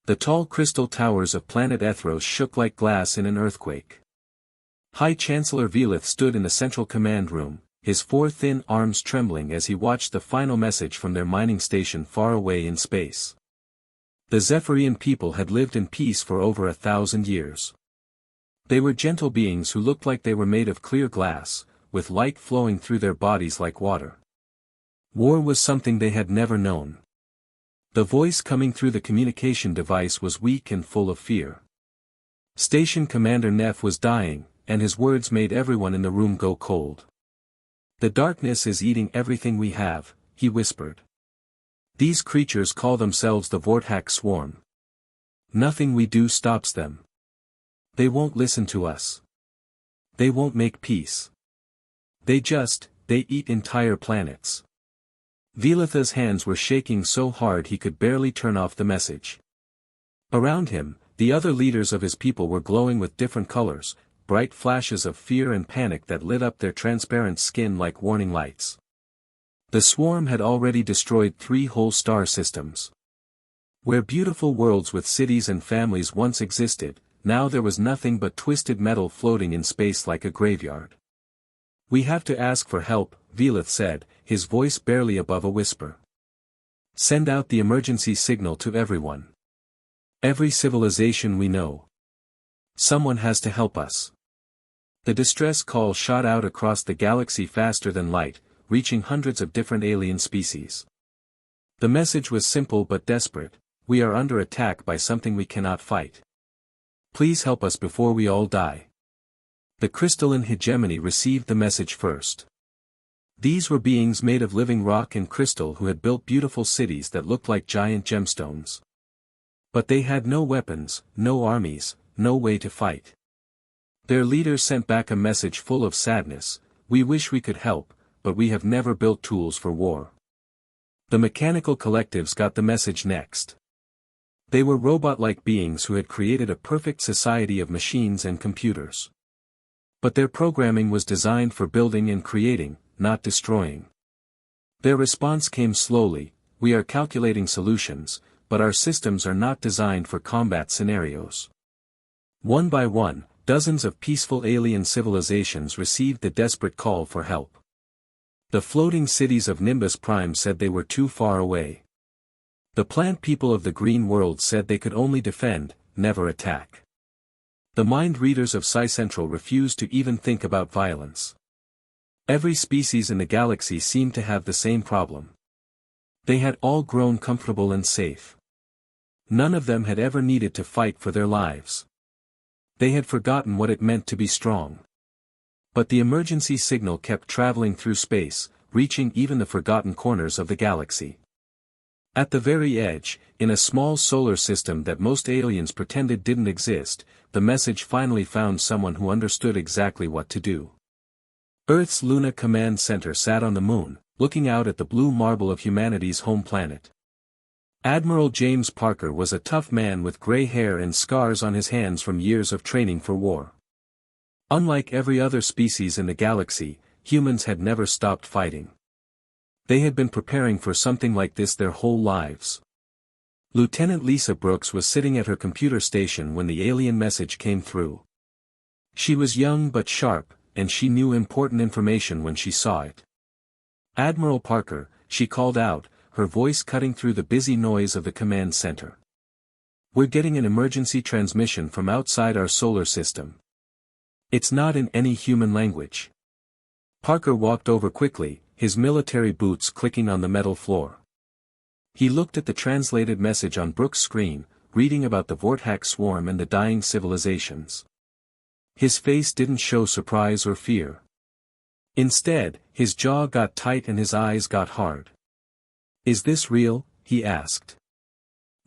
The tall crystal towers of planet Ethros shook like glass in an earthquake. High Chancellor Velith stood in the central command room, his four thin arms trembling as he watched the final message from their mining station far away in space. The Zephyrian people had lived in peace for over 1,000 years. They were gentle beings who looked like they were made of clear glass, with light flowing through their bodies like water. War was something they had never known. The voice coming through the communication device was weak and full of fear. Station Commander Neff was dying, and his words made everyone in the room go cold. "The darkness is eating everything we have," he whispered. "These creatures call themselves the Vortex Swarm. Nothing we do stops them. They won't listen to us. They won't make peace. They eat entire planets." Velitha's hands were shaking so hard he could barely turn off the message. Around him, the other leaders of his people were glowing with different colors, bright flashes of fear and panic that lit up their transparent skin like warning lights. The swarm had already destroyed 3 whole star systems. Where beautiful worlds with cities and families once existed, now there was nothing but twisted metal floating in space like a graveyard. "We have to ask for help," Velith said, his voice barely above a whisper. "Send out the emergency signal to everyone. Every civilization we know. Someone has to help us." The distress call shot out across the galaxy faster than light, reaching hundreds of different alien species. The message was simple but desperate: "We are under attack by something we cannot fight. Please help us before we all die." The crystalline hegemony received the message first. These were beings made of living rock and crystal who had built beautiful cities that looked like giant gemstones. But they had no weapons, no armies, no way to fight. Their leader sent back a message full of sadness: "We wish we could help, but we have never built tools for war." The mechanical collectives got the message next. They were robot-like beings who had created a perfect society of machines and computers. But their programming was designed for building and creating, not destroying. Their response came slowly: "We are calculating solutions, but our systems are not designed for combat scenarios." One by one, dozens of peaceful alien civilizations received the desperate call for help. The floating cities of Nimbus Prime said they were too far away. The plant people of the green world said they could only defend, never attack. The mind readers of Psi Central refused to even think about violence. Every species in the galaxy seemed to have the same problem. They had all grown comfortable and safe. None of them had ever needed to fight for their lives. They had forgotten what it meant to be strong. But the emergency signal kept traveling through space, reaching even the forgotten corners of the galaxy. At the very edge, in a small solar system that most aliens pretended didn't exist, the message finally found someone who understood exactly what to do. Earth's Luna Command Center sat on the moon, looking out at the blue marble of humanity's home planet. Admiral James Parker was a tough man with gray hair and scars on his hands from years of training for war. Unlike every other species in the galaxy, humans had never stopped fighting. They had been preparing for something like this their whole lives. Lieutenant Lisa Brooks was sitting at her computer station when the alien message came through. She was young but sharp, and she knew important information when she saw it. "Admiral Parker," she called out, her voice cutting through the busy noise of the command center. "We're getting an emergency transmission from outside our solar system. It's not in any human language." Parker walked over quickly, his military boots clicking on the metal floor. He looked at the translated message on Brooks' screen, reading about the Vortex Swarm and the dying civilizations. His face didn't show surprise or fear. Instead, his jaw got tight and his eyes got hard. "Is this real?" he asked.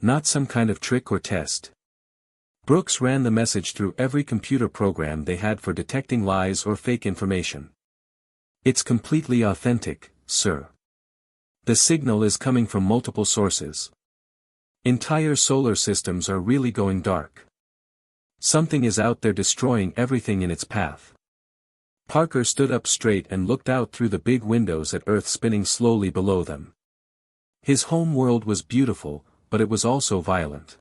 "Not some kind of trick or test?" Brooks ran the message through every computer program they had for detecting lies or fake information. "It's completely authentic, sir. The signal is coming from multiple sources. Entire solar systems are really going dark. Something is out there destroying everything in its path." Parker stood up straight and looked out through the big windows at Earth spinning slowly below them. His home world was beautiful, but it was also violent.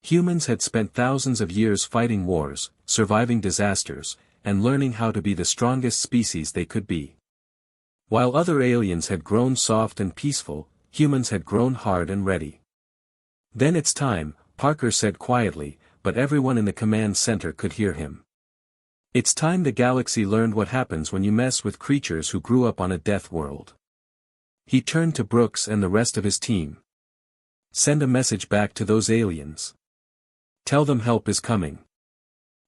Humans had spent thousands of years fighting wars, surviving disasters, and learning how to be the strongest species they could be. While other aliens had grown soft and peaceful, humans had grown hard and ready. "Then it's time," Parker said quietly, but everyone in the command center could hear him. "It's time the galaxy learned what happens when you mess with creatures who grew up on a death world." He turned to Brooks and the rest of his team. "Send a message back to those aliens. Tell them help is coming.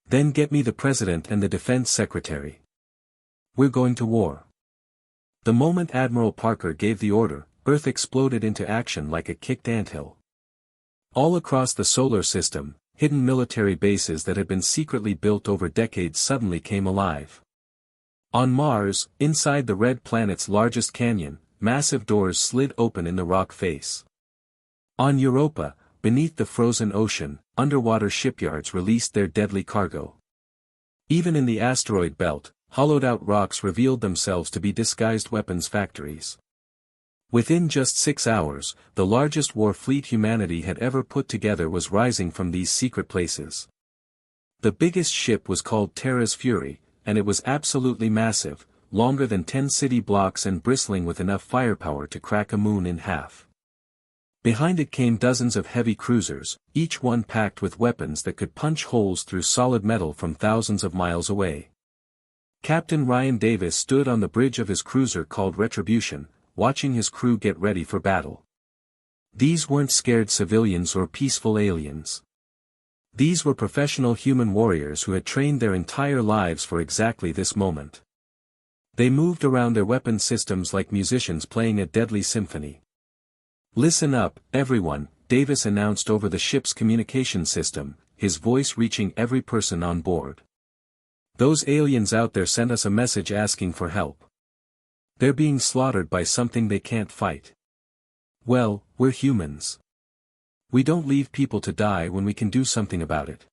Then get me the President and the Defense Secretary. We're going to war." The moment Admiral Parker gave the order, Earth exploded into action like a kicked anthill. All across the solar system, hidden military bases that had been secretly built over decades suddenly came alive. On Mars, inside the red planet's largest canyon, massive doors slid open in the rock face. On Europa, beneath the frozen ocean, underwater shipyards released their deadly cargo. Even in the asteroid belt, hollowed-out rocks revealed themselves to be disguised weapons factories. Within just 6 hours, the largest war fleet humanity had ever put together was rising from these secret places. The biggest ship was called Terra's Fury, and it was absolutely massive, longer than 10 city blocks and bristling with enough firepower to crack a moon in half. Behind it came dozens of heavy cruisers, each one packed with weapons that could punch holes through solid metal from thousands of miles away. Captain Ryan Davis stood on the bridge of his cruiser called Retribution, watching his crew get ready for battle. These weren't scared civilians or peaceful aliens. These were professional human warriors who had trained their entire lives for exactly this moment. They moved around their weapon systems like musicians playing a deadly symphony. "Listen up, everyone," Davis announced over the ship's communication system, his voice reaching every person on board. "Those aliens out there sent us a message asking for help. They're being slaughtered by something they can't fight. Well, we're humans. We don't leave people to die when we can do something about it."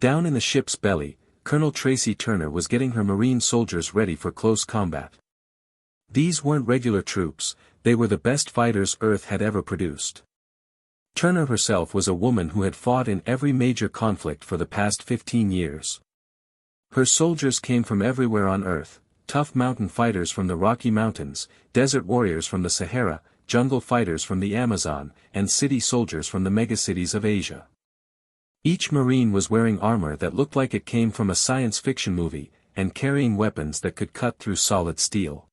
Down in the ship's belly, Colonel Tracy Turner was getting her Marine soldiers ready for close combat. These weren't regular troops, they were the best fighters Earth had ever produced. Turner herself was a woman who had fought in every major conflict for the past 15 years. Her soldiers came from everywhere on Earth, tough mountain fighters from the Rocky Mountains, desert warriors from the Sahara, jungle fighters from the Amazon, and city soldiers from the megacities of Asia. Each Marine was wearing armor that looked like it came from a science fiction movie, and carrying weapons that could cut through solid steel.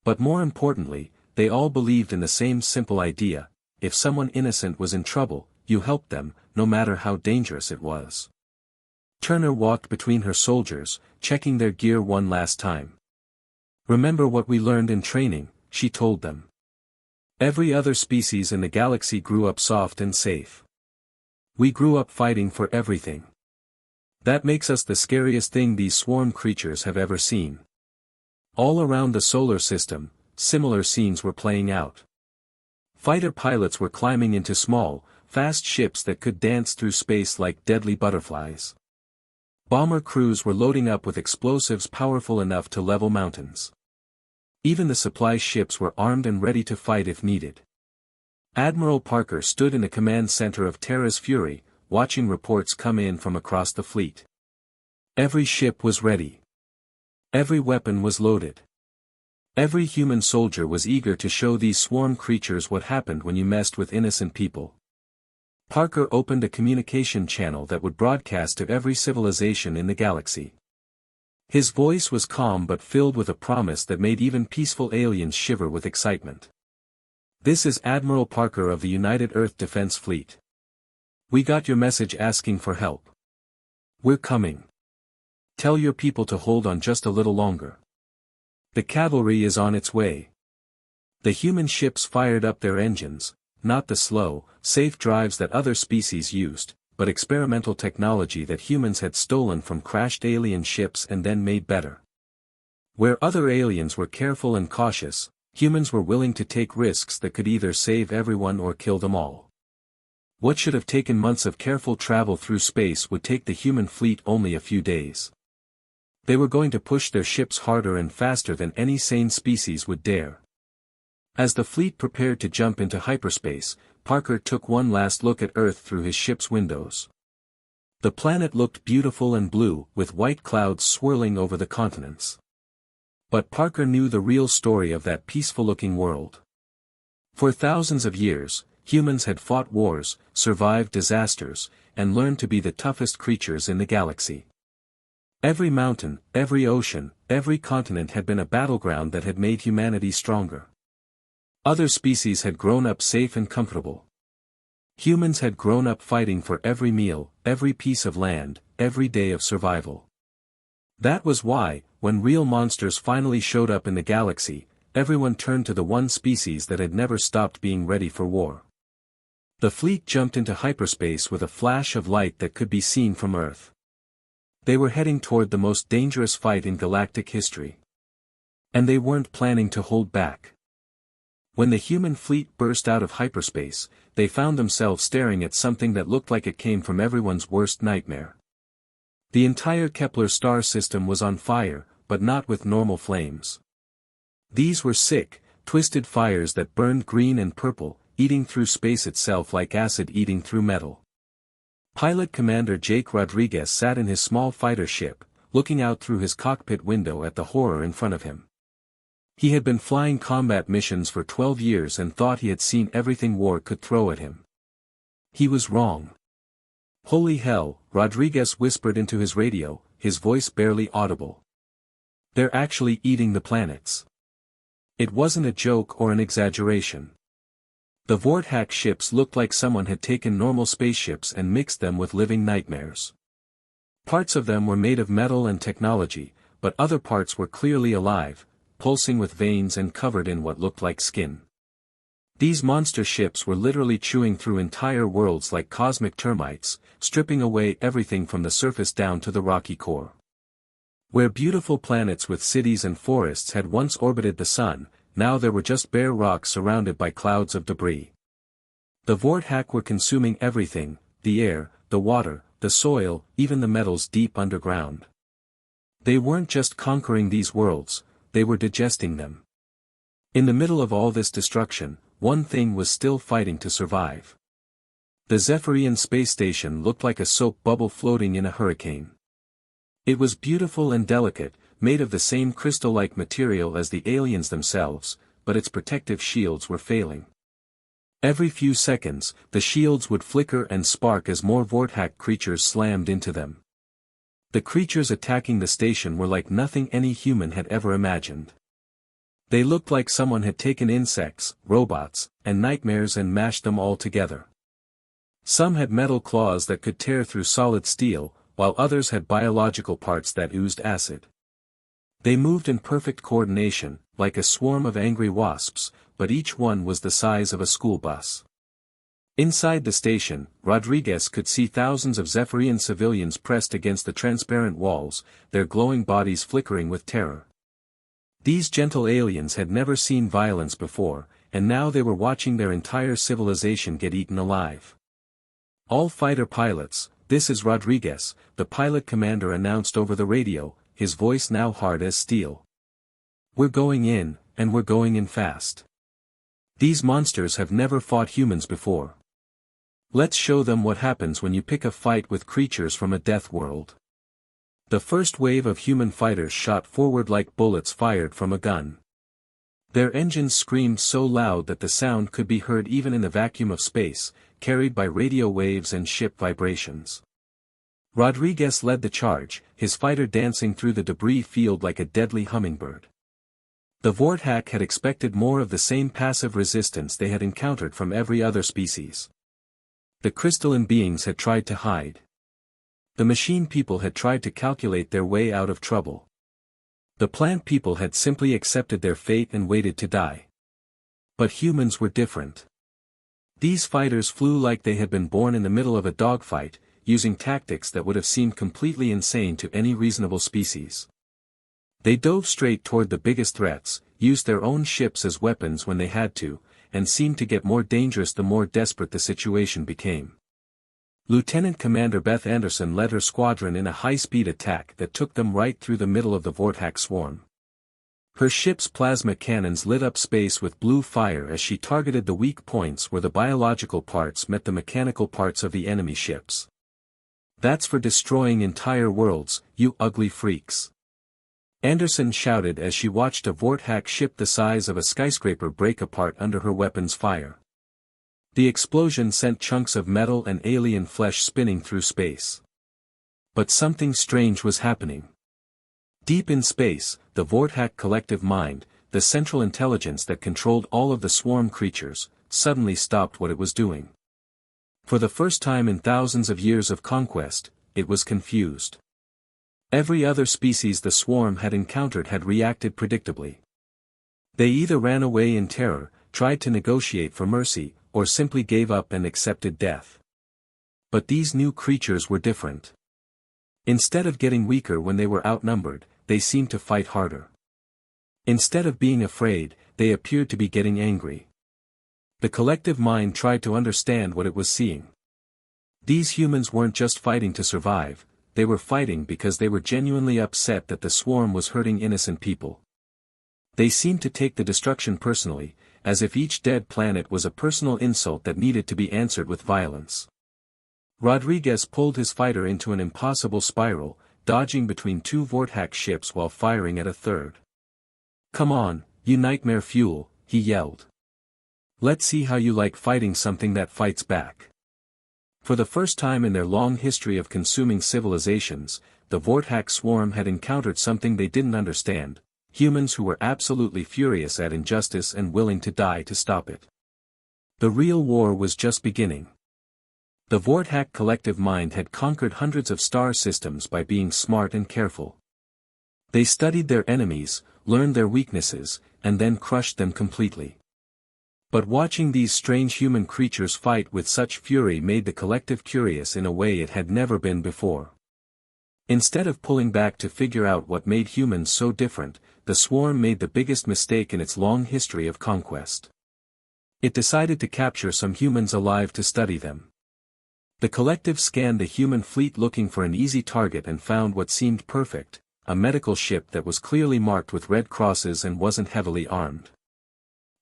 But more importantly, they all believed in the same simple idea: if someone innocent was in trouble, you helped them, no matter how dangerous it was. Turner walked between her soldiers, checking their gear one last time. "Remember what we learned in training," she told them. "Every other species in the galaxy grew up soft and safe. We grew up fighting for everything. That makes us the scariest thing these swarm creatures have ever seen." All around the solar system, similar scenes were playing out. Fighter pilots were climbing into small, fast ships that could dance through space like deadly butterflies. Bomber crews were loading up with explosives powerful enough to level mountains. Even the supply ships were armed and ready to fight if needed. Admiral Parker stood in the command center of Terra's Fury, watching reports come in from across the fleet. Every ship was ready. Every weapon was loaded. Every human soldier was eager to show these swarm creatures what happened when you messed with innocent people. Parker opened a communication channel that would broadcast to every civilization in the galaxy. His voice was calm but filled with a promise that made even peaceful aliens shiver with excitement. "This is Admiral Parker of the United Earth Defense Fleet. We got your message asking for help. We're coming. Tell your people to hold on just a little longer. The cavalry is on its way." The human ships fired up their engines, not the slow, safe drives that other species used, but experimental technology that humans had stolen from crashed alien ships and then made better. Where other aliens were careful and cautious, humans were willing to take risks that could either save everyone or kill them all. What should have taken months of careful travel through space would take the human fleet only a few days. They were going to push their ships harder and faster than any sane species would dare. As the fleet prepared to jump into hyperspace, Parker took one last look at Earth through his ship's windows. The planet looked beautiful and blue, with white clouds swirling over the continents. But Parker knew the real story of that peaceful-looking world. For thousands of years, humans had fought wars, survived disasters, and learned to be the toughest creatures in the galaxy. Every mountain, every ocean, every continent had been a battleground that had made humanity stronger. Other species had grown up safe and comfortable. Humans had grown up fighting for every meal, every piece of land, every day of survival. That was why, when real monsters finally showed up in the galaxy, everyone turned to the one species that had never stopped being ready for war. The fleet jumped into hyperspace with a flash of light that could be seen from Earth. They were heading toward the most dangerous fight in galactic history. And they weren't planning to hold back. When the human fleet burst out of hyperspace, they found themselves staring at something that looked like it came from everyone's worst nightmare. The entire Kepler star system was on fire, but not with normal flames. These were sick, twisted fires that burned green and purple, eating through space itself like acid eating through metal. Pilot Commander Jake Rodriguez sat in his small fighter ship, looking out through his cockpit window at the horror in front of him. He had been flying combat missions for 12 years and thought he had seen everything war could throw at him. He was wrong. "Holy hell," Rodriguez whispered into his radio, his voice barely audible. "They're actually eating the planets." It wasn't a joke or an exaggeration. The Vorthack ships looked like someone had taken normal spaceships and mixed them with living nightmares. Parts of them were made of metal and technology, but other parts were clearly alive, pulsing with veins and covered in what looked like skin. These monster ships were literally chewing through entire worlds like cosmic termites, stripping away everything from the surface down to the rocky core. Where beautiful planets with cities and forests had once orbited the sun, now there were just bare rocks surrounded by clouds of debris. The Vorthack were consuming everything, the air, the water, the soil, even the metals deep underground. They weren't just conquering these worlds, they were digesting them. In the middle of all this destruction, one thing was still fighting to survive. The Zephyrian space station looked like a soap bubble floating in a hurricane. It was beautiful and delicate, made of the same crystal-like material as the aliens themselves, but its protective shields were failing. Every few seconds, the shields would flicker and spark as more Vorthack creatures slammed into them. The creatures attacking the station were like nothing any human had ever imagined. They looked like someone had taken insects, robots, and nightmares and mashed them all together. Some had metal claws that could tear through solid steel, while others had biological parts that oozed acid. They moved in perfect coordination, like a swarm of angry wasps, but each one was the size of a school bus. Inside the station, Rodriguez could see thousands of Zephyrian civilians pressed against the transparent walls, their glowing bodies flickering with terror. These gentle aliens had never seen violence before, and now they were watching their entire civilization get eaten alive. "All fighter pilots, this is Rodriguez," the pilot commander announced over the radio, his voice now hard as steel. "We're going in, and we're going in fast. These monsters have never fought humans before. Let's show them what happens when you pick a fight with creatures from a death world." The first wave of human fighters shot forward like bullets fired from a gun. Their engines screamed so loud that the sound could be heard even in the vacuum of space, carried by radio waves and ship vibrations. Rodriguez led the charge, his fighter dancing through the debris field like a deadly hummingbird. The Vorthack had expected more of the same passive resistance they had encountered from every other species. The crystalline beings had tried to hide. The machine people had tried to calculate their way out of trouble. The plant people had simply accepted their fate and waited to die. But humans were different. These fighters flew like they had been born in the middle of a dogfight, using tactics that would have seemed completely insane to any reasonable species. They dove straight toward the biggest threats, used their own ships as weapons when they had to, and seemed to get more dangerous the more desperate the situation became. Lieutenant Commander Beth Anderson led her squadron in a high-speed attack that took them right through the middle of the Vorthack swarm. Her ship's plasma cannons lit up space with blue fire as she targeted the weak points where the biological parts met the mechanical parts of the enemy ships. "That's for destroying entire worlds, you ugly freaks," Anderson shouted as she watched a Vorthack ship the size of a skyscraper break apart under her weapon's fire. The explosion sent chunks of metal and alien flesh spinning through space. But something strange was happening. Deep in space, the Vorthack collective mind, the central intelligence that controlled all of the swarm creatures, suddenly stopped what it was doing. For the first time in thousands of years of conquest, it was confused. Every other species the swarm had encountered had reacted predictably. They either ran away in terror, tried to negotiate for mercy, or simply gave up and accepted death. But these new creatures were different. Instead of getting weaker when they were outnumbered, they seemed to fight harder. Instead of being afraid, they appeared to be getting angry. The collective mind tried to understand what it was seeing. These humans weren't just fighting to survive, they were fighting because they were genuinely upset that the swarm was hurting innocent people. They seemed to take the destruction personally, as if each dead planet was a personal insult that needed to be answered with violence. Rodriguez pulled his fighter into an impossible spiral, dodging between two Vorthack ships while firing at a third. "Come on, you nightmare fuel," he yelled. "Let's see how you like fighting something that fights back." For the first time in their long history of consuming civilizations, the Vorthack swarm had encountered something they didn't understand: humans who were absolutely furious at injustice and willing to die to stop it. The real war was just beginning. The Vorthack collective mind had conquered hundreds of star systems by being smart and careful. They studied their enemies, learned their weaknesses, and then crushed them completely. But watching these strange human creatures fight with such fury made the collective curious in a way it had never been before. Instead of pulling back to figure out what made humans so different, the swarm made the biggest mistake in its long history of conquest. It decided to capture some humans alive to study them. The collective scanned the human fleet looking for an easy target and found what seemed perfect: a medical ship that was clearly marked with red crosses and wasn't heavily armed.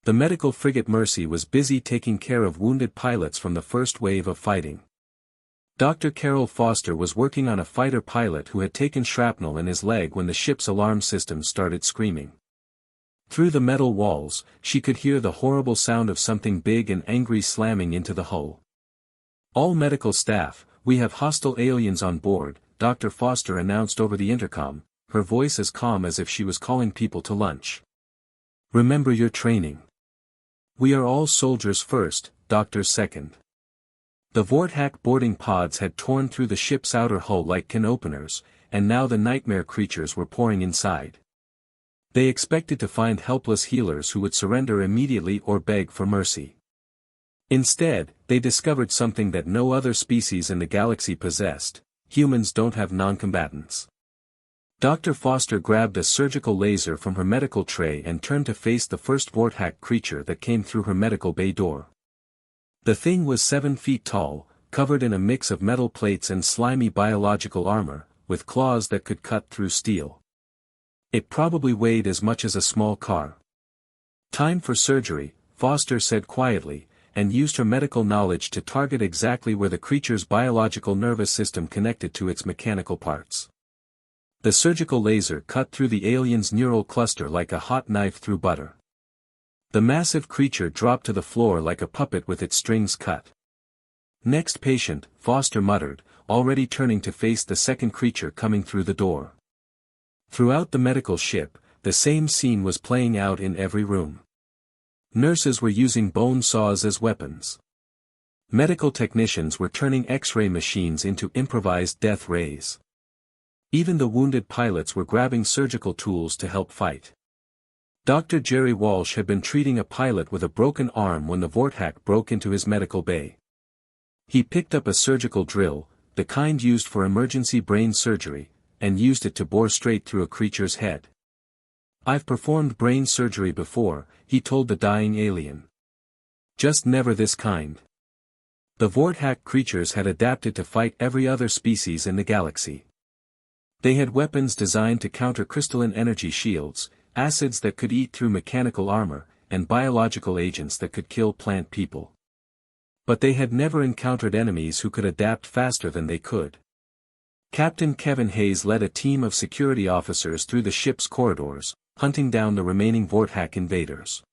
The medical frigate Mercy was busy taking care of wounded pilots from the first wave of fighting. Dr. Carol Foster was working on a fighter pilot who had taken shrapnel in his leg when the ship's alarm system started screaming. Through the metal walls, she could hear the horrible sound of something big and angry slamming into the hull. "All medical staff, we have hostile aliens on board," Dr. Foster announced over the intercom, her voice as calm as if she was calling people to lunch. "Remember your training. We are all soldiers first, doctors second." The Vorthack boarding pods had torn through the ship's outer hull like can openers, and now the nightmare creatures were pouring inside. They expected to find helpless healers who would surrender immediately or beg for mercy. Instead, they discovered something that no other species in the galaxy possessed: humans don't have non-combatants. Dr. Foster grabbed a surgical laser from her medical tray and turned to face the first Vorthack creature that came through her medical bay door. The thing was 7 feet tall, covered in a mix of metal plates and slimy biological armor, with claws that could cut through steel. It probably weighed as much as a small car. "Time for surgery," Foster said quietly, and used her medical knowledge to target exactly where the creature's biological nervous system connected to its mechanical parts. The surgical laser cut through the alien's neural cluster like a hot knife through butter. The massive creature dropped to the floor like a puppet with its strings cut. "Next patient," Foster muttered, already turning to face the second creature coming through the door. Throughout the medical ship, the same scene was playing out in every room. Nurses were using bone saws as weapons. Medical technicians were turning X-ray machines into improvised death rays. Even the wounded pilots were grabbing surgical tools to help fight. Dr. Jerry Walsh had been treating a pilot with a broken arm when the Vorthack broke into his medical bay. He picked up a surgical drill, the kind used for emergency brain surgery, and used it to bore straight through a creature's head. "I've performed brain surgery before," he told the dying alien. "Just never this kind." The Vorthack creatures had adapted to fight every other species in the galaxy. They had weapons designed to counter crystalline energy shields, acids that could eat through mechanical armor, and biological agents that could kill plant people. But they had never encountered enemies who could adapt faster than they could. Captain Kevin Hayes led a team of security officers through the ship's corridors, hunting down the remaining Vorthack invaders.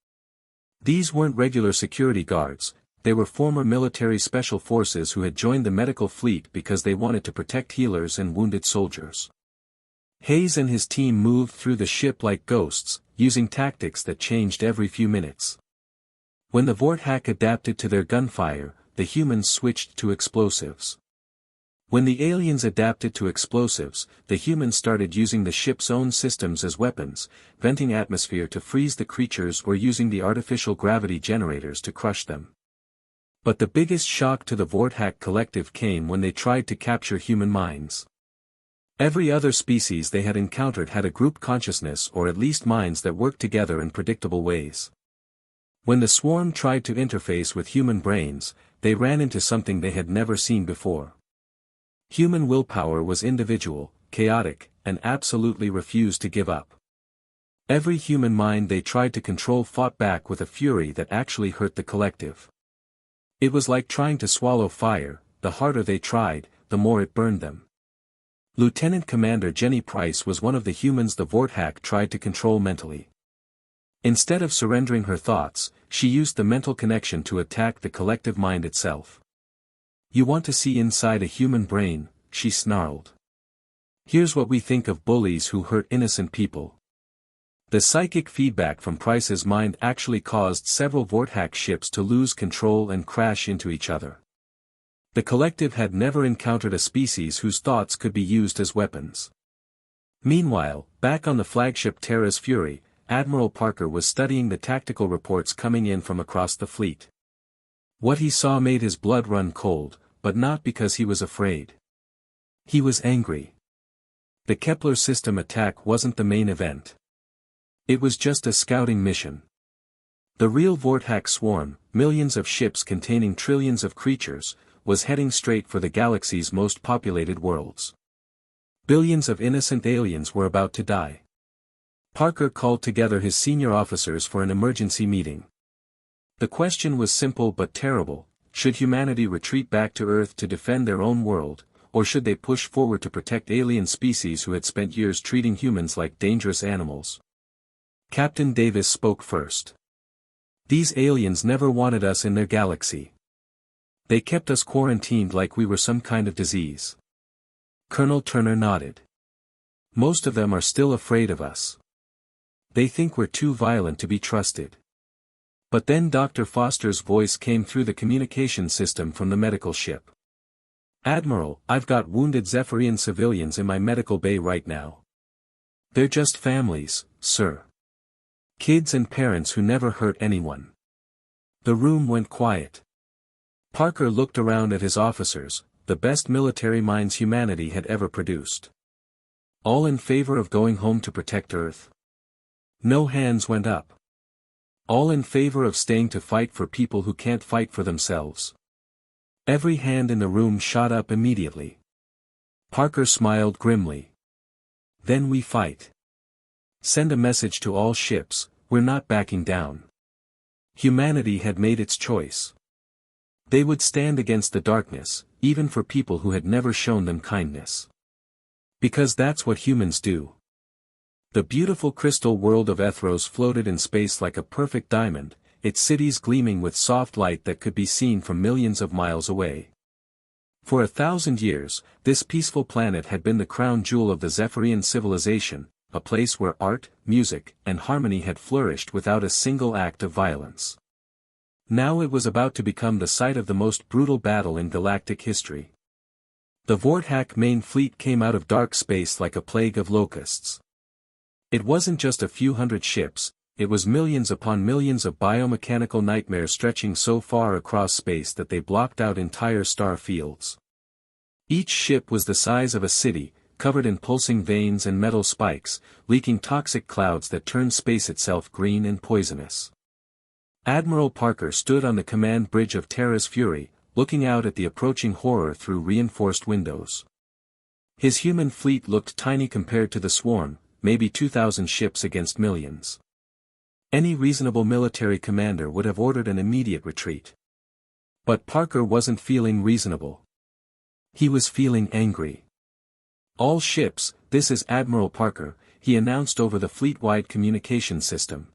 These weren't regular security guards, they were former military special forces who had joined the medical fleet because they wanted to protect healers and wounded soldiers. Hayes and his team moved through the ship like ghosts, using tactics that changed every few minutes. When the Vorthack adapted to their gunfire, the humans switched to explosives. When the aliens adapted to explosives, the humans started using the ship's own systems as weapons, venting atmosphere to freeze the creatures or using the artificial gravity generators to crush them. But the biggest shock to the Vorthack collective came when they tried to capture human minds. Every other species they had encountered had a group consciousness or at least minds that worked together in predictable ways. When the swarm tried to interface with human brains, they ran into something they had never seen before. Human willpower was individual, chaotic, and absolutely refused to give up. Every human mind they tried to control fought back with a fury that actually hurt the collective. It was like trying to swallow fire, the harder they tried, the more it burned them. Lieutenant Commander Jenny Price was one of the humans the Vorthack tried to control mentally. Instead of surrendering her thoughts, she used the mental connection to attack the collective mind itself. "You want to see inside a human brain," she snarled. "Here's what we think of bullies who hurt innocent people." The psychic feedback from Price's mind actually caused several Vorthack ships to lose control and crash into each other. The collective had never encountered a species whose thoughts could be used as weapons. Meanwhile, back on the flagship Terra's Fury, Admiral Parker was studying the tactical reports coming in from across the fleet. What he saw made his blood run cold, but not because he was afraid. He was angry. The Kepler system attack wasn't the main event. It was just a scouting mission. The real Vorthack swarm, millions of ships containing trillions of creatures, was heading straight for the galaxy's most populated worlds. Billions of innocent aliens were about to die. Parker called together his senior officers for an emergency meeting. The question was simple but terrible: should humanity retreat back to Earth to defend their own world, or should they push forward to protect alien species who had spent years treating humans like dangerous animals? Captain Davis spoke first. "These aliens never wanted us in their galaxy. They kept us quarantined like we were some kind of disease." Colonel Turner nodded. "Most of them are still afraid of us. They think we're too violent to be trusted." But then Dr. Foster's voice came through the communication system from the medical ship. "Admiral, I've got wounded Zephyrian civilians in my medical bay right now. They're just families, sir. Kids and parents who never hurt anyone." The room went quiet. Parker looked around at his officers, the best military minds humanity had ever produced. "All in favor of going home to protect Earth?" No hands went up. "All in favor of staying to fight for people who can't fight for themselves?" Every hand in the room shot up immediately. Parker smiled grimly. "Then we fight. Send a message to all ships, we're not backing down." Humanity had made its choice. They would stand against the darkness, even for people who had never shown them kindness. Because that's what humans do. The beautiful crystal world of Ethros floated in space like a perfect diamond, its cities gleaming with soft light that could be seen from millions of miles away. For 1,000 years, this peaceful planet had been the crown jewel of the Zephyrian civilization, a place where art, music, and harmony had flourished without a single act of violence. Now it was about to become the site of the most brutal battle in galactic history. The Vorthack main fleet came out of dark space like a plague of locusts. It wasn't just a few hundred ships, it was millions upon millions of biomechanical nightmares stretching so far across space that they blocked out entire star fields. Each ship was the size of a city, covered in pulsing veins and metal spikes, leaking toxic clouds that turned space itself green and poisonous. Admiral Parker stood on the command bridge of Terra's Fury, looking out at the approaching horror through reinforced windows. His human fleet looked tiny compared to the swarm, maybe 2,000 ships against millions. Any reasonable military commander would have ordered an immediate retreat. But Parker wasn't feeling reasonable. He was feeling angry. "All ships, this is Admiral Parker," he announced over the fleet-wide communication system.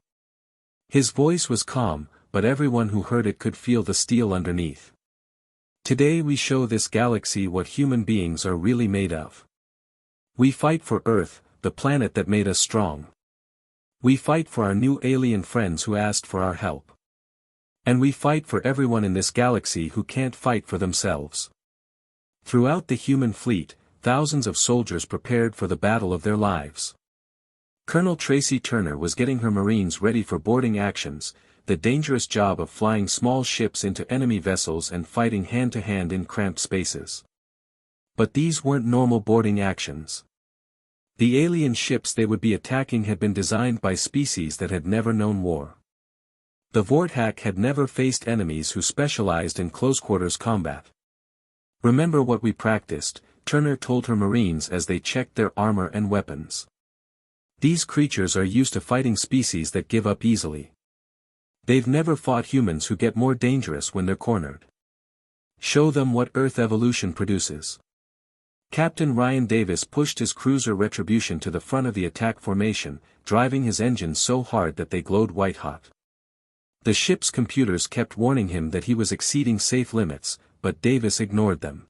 His voice was calm, but everyone who heard it could feel the steel underneath. "Today we show this galaxy what human beings are really made of. We fight for Earth, the planet that made us strong. We fight for our new alien friends who asked for our help. And we fight for everyone in this galaxy who can't fight for themselves." Throughout the human fleet, thousands of soldiers prepared for the battle of their lives. Colonel Tracy Turner was getting her Marines ready for boarding actions, the dangerous job of flying small ships into enemy vessels and fighting hand-to-hand in cramped spaces. But these weren't normal boarding actions. The alien ships they would be attacking had been designed by species that had never known war. The Vorthak had never faced enemies who specialized in close-quarters combat. "Remember what we practiced," Turner told her Marines as they checked their armor and weapons. "These creatures are used to fighting species that give up easily. They've never fought humans who get more dangerous when they're cornered. Show them what Earth evolution produces." Captain Ryan Davis pushed his cruiser Retribution to the front of the attack formation, driving his engines so hard that they glowed white-hot. The ship's computers kept warning him that he was exceeding safe limits, but Davis ignored them.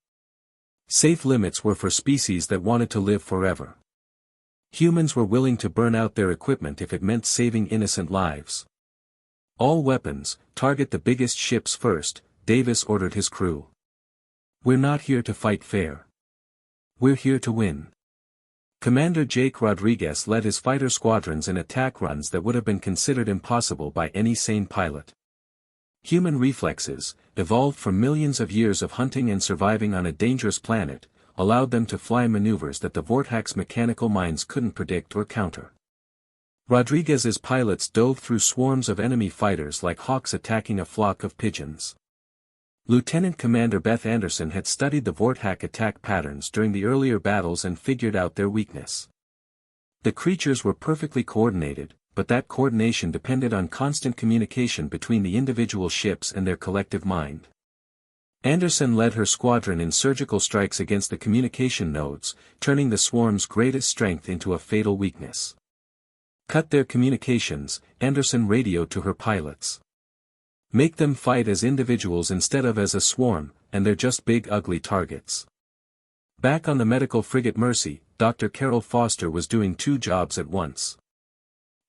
Safe limits were for species that wanted to live forever. Humans were willing to burn out their equipment if it meant saving innocent lives. "All weapons, target the biggest ships first," Davis ordered his crew. "We're not here to fight fair. We're here to win." Commander Jake Rodriguez led his fighter squadrons in attack runs that would have been considered impossible by any sane pilot. Human reflexes, evolved from millions of years of hunting and surviving on a dangerous planet, allowed them to fly maneuvers that the Vorthak's mechanical minds couldn't predict or counter. Rodriguez's pilots dove through swarms of enemy fighters like hawks attacking a flock of pigeons. Lieutenant Commander Beth Anderson had studied the Vorthak attack patterns during the earlier battles and figured out their weakness. The creatures were perfectly coordinated, but that coordination depended on constant communication between the individual ships and their collective mind. Anderson led her squadron in surgical strikes against the communication nodes, turning the swarm's greatest strength into a fatal weakness. "Cut their communications," Anderson radioed to her pilots. "Make them fight as individuals instead of as a swarm, and they're just big ugly targets." Back on the medical frigate Mercy, Dr. Carol Foster was doing two jobs at once.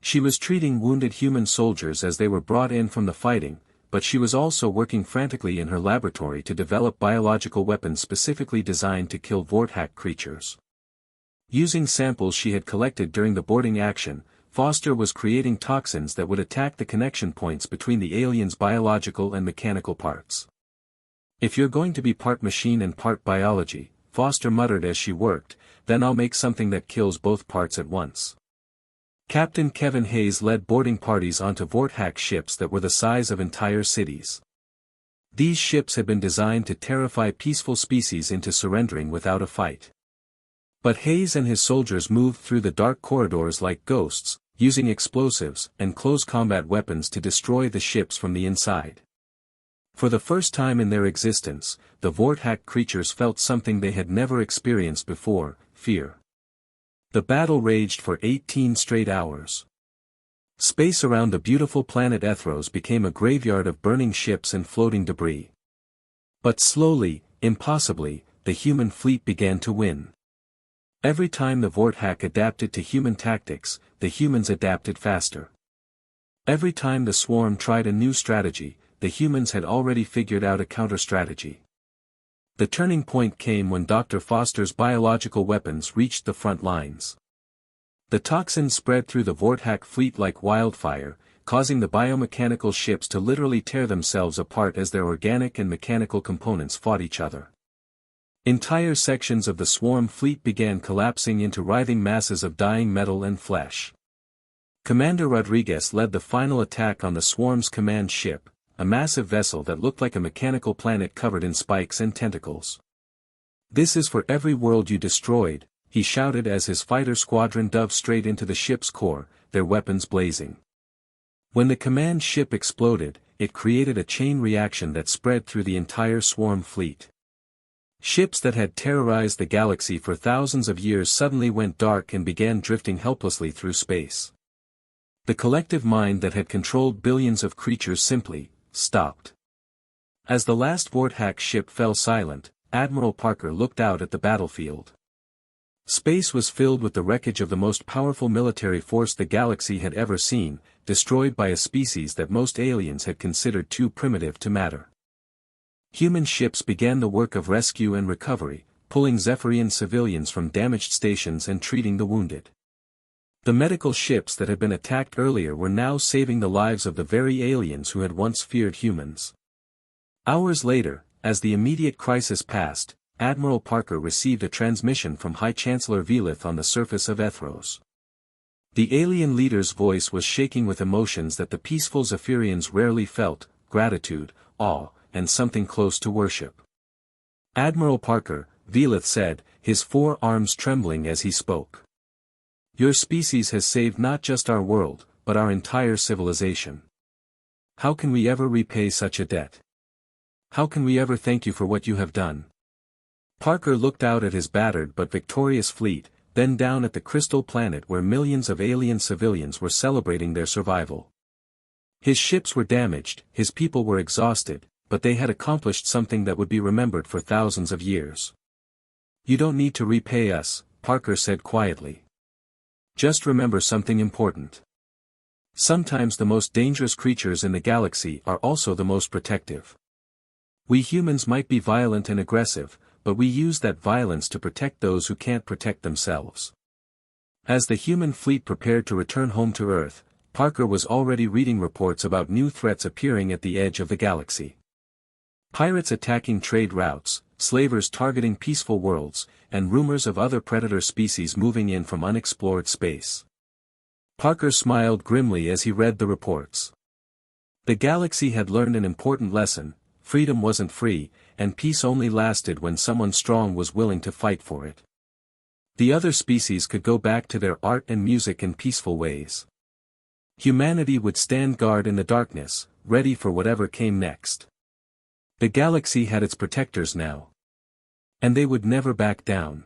She was treating wounded human soldiers as they were brought in from the fighting, but she was also working frantically in her laboratory to develop biological weapons specifically designed to kill Vorthak creatures. Using samples she had collected during the boarding action, Foster was creating toxins that would attack the connection points between the aliens' biological and mechanical parts. "If you're going to be part machine and part biology," Foster muttered as she worked, "then I'll make something that kills both parts at once." Captain Kevin Hayes led boarding parties onto Vorthak ships that were the size of entire cities. These ships had been designed to terrify peaceful species into surrendering without a fight. But Hayes and his soldiers moved through the dark corridors like ghosts, using explosives and close combat weapons to destroy the ships from the inside. For the first time in their existence, the Vorthak creatures felt something they had never experienced before: fear. The battle raged for 18 straight hours. Space around the beautiful planet Ethros became a graveyard of burning ships and floating debris. But slowly, impossibly, the human fleet began to win. Every time the Vorthak adapted to human tactics, the humans adapted faster. Every time the swarm tried a new strategy, the humans had already figured out a counter-strategy. The turning point came when Dr. Foster's biological weapons reached the front lines. The toxins spread through the Vorthak fleet like wildfire, causing the biomechanical ships to literally tear themselves apart as their organic and mechanical components fought each other. Entire sections of the swarm fleet began collapsing into writhing masses of dying metal and flesh. Commander Rodriguez led the final attack on the swarm's command ship, a massive vessel that looked like a mechanical planet covered in spikes and tentacles. "This is for every world you destroyed," he shouted as his fighter squadron dove straight into the ship's core, their weapons blazing. When the command ship exploded, it created a chain reaction that spread through the entire swarm fleet. Ships that had terrorized the galaxy for thousands of years suddenly went dark and began drifting helplessly through space. The collective mind that had controlled billions of creatures simply stopped. As the last Vorthack ship fell silent, Admiral Parker looked out at the battlefield. Space was filled with the wreckage of the most powerful military force the galaxy had ever seen, destroyed by a species that most aliens had considered too primitive to matter. Human ships began the work of rescue and recovery, pulling Zephyrian civilians from damaged stations and treating the wounded. The medical ships that had been attacked earlier were now saving the lives of the very aliens who had once feared humans. Hours later, as the immediate crisis passed, Admiral Parker received a transmission from High Chancellor Velith on the surface of Ethros. The alien leader's voice was shaking with emotions that the peaceful Zephyrians rarely felt: gratitude, awe, and something close to worship. "Admiral Parker," Velith said, his 4 arms trembling as he spoke. "Your species has saved not just our world, but our entire civilization. How can we ever repay such a debt? How can we ever thank you for what you have done?" Parker looked out at his battered but victorious fleet, then down at the crystal planet where millions of alien civilians were celebrating their survival. His ships were damaged, his people were exhausted, but they had accomplished something that would be remembered for thousands of years. "You don't need to repay us," Parker said quietly. "Just remember something important. Sometimes the most dangerous creatures in the galaxy are also the most protective. We humans might be violent and aggressive, but we use that violence to protect those who can't protect themselves." As the human fleet prepared to return home to Earth, Parker was already reading reports about new threats appearing at the edge of the galaxy. Pirates attacking trade routes, slavers targeting peaceful worlds, and rumors of other predator species moving in from unexplored space. Parker smiled grimly as he read the reports. The galaxy had learned an important lesson: freedom wasn't free, and peace only lasted when someone strong was willing to fight for it. The other species could go back to their art and music in peaceful ways. Humanity would stand guard in the darkness, ready for whatever came next. The galaxy had its protectors now. And they would never back down.